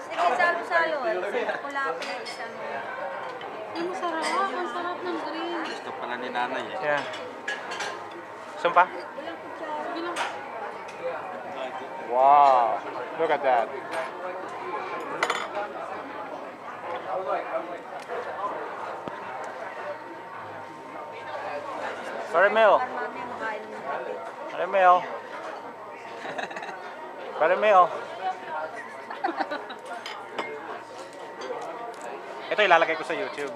Sige, salo-salo. Kulapin ang isang. Ay, masarap. Ang sarap ng green. Gusto pala ni nanay eh. Yeah. Sumpa? Bilang. Wow. Look at that. Caramel. Mami, makain ng kapit. Caramel. Caramel. Ito ilalagay ko sa YouTube.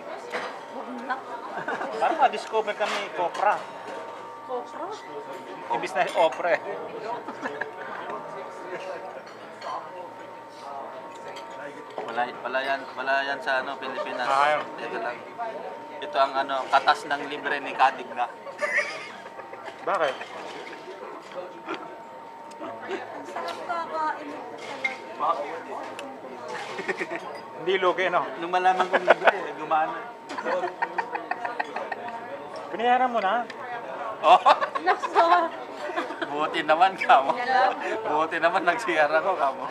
Parang ma-discover kami Kopra. Kopra? Ibis na opera eh. Wala yan sa ano, Pilipinas. Ayun. Ito lang. Ito ang ano, katas ng libre ni Kadigna. Bakit? Ang sarap kakain ito talaga. Hindi lugi, no? Nung malaman kong libre, gumana. Binayaran mo na. Oh, Nasa. buti naman kamo. Buti naman nagsiyara ko kamo.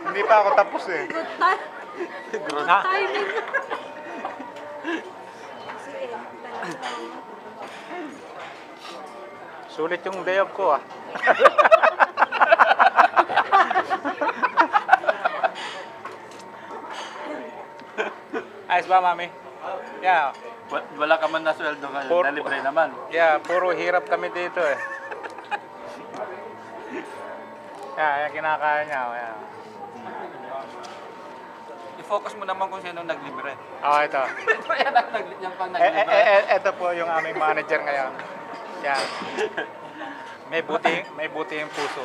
Hindi pa ako tapos eh. Good time. Ha? Timing. Sige, talaga. Sulit yung day off ko ah. Ayos ba, mami? Yeah. Wala ka man na sweldo ngayon, Por- na libre naman. Yeah, puro hirap kami dito eh. Yeah, yung kinakain niya. Yeah. I-focus mo naman kung sino naglibre. Oh, ito. Ito yan ang yung pang naglibre. Ito po yung aming manager ngayon. Yan. May buti yung puso.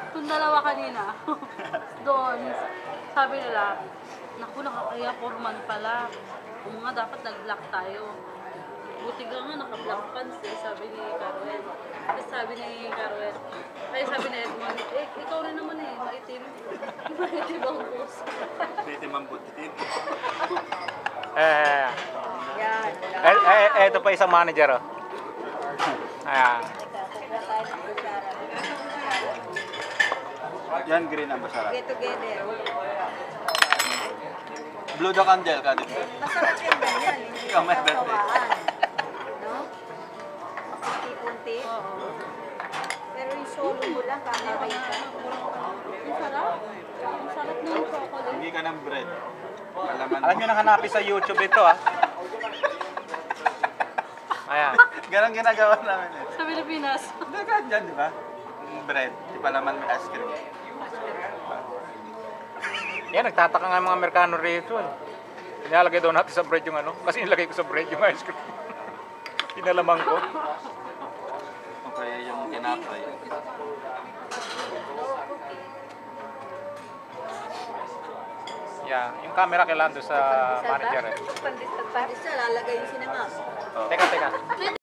Itong dalawa kanina. Doon. Sabi nila, naku, nakakaya forman pala. O mga dapat nag-block tayo. Buti ka nga, naka-block pants eh, sabi ni Carwell. Tapos sabi ni Carwell, ay sabi ni Edmond, eh, ikaw rin naman eh, maitim. Maitim ang puso. Pwede mambutin. Yan. Ito pa isang manager oh. Ayan. Teka, kukuha tayo ng kutsara. Yan, green ang masarap. Get together. Blue the candle, Kadigna. Masarap yung ganyan. Hindi Ikaw may yung birthday. kawaan. No? Punti-punti. Pero yung solo mo lang, kakain ka. Ang sarap. Ang sarap ng chocolate. Hindi ka ng bread. Malaman Alam nyo nang hanapin sa YouTube ito ah. Ayan. Ganang ginagawa namin eh. Sa Pilipinas. Hindi ka dyan, di ba? Yung bread. Di pa naman may ice cream. Yan, nagtataka nga mga Amerikano rito eh. Nilalagay daw natin sa bread yung ano. Kasi nilagay ko sa bread yung ice cream. Pinalamang ko. O kaya yung tinapay. Yeah, yung camera kailangan doon sa manager eh. Pandesal, lalagay yung sinangag. Teka.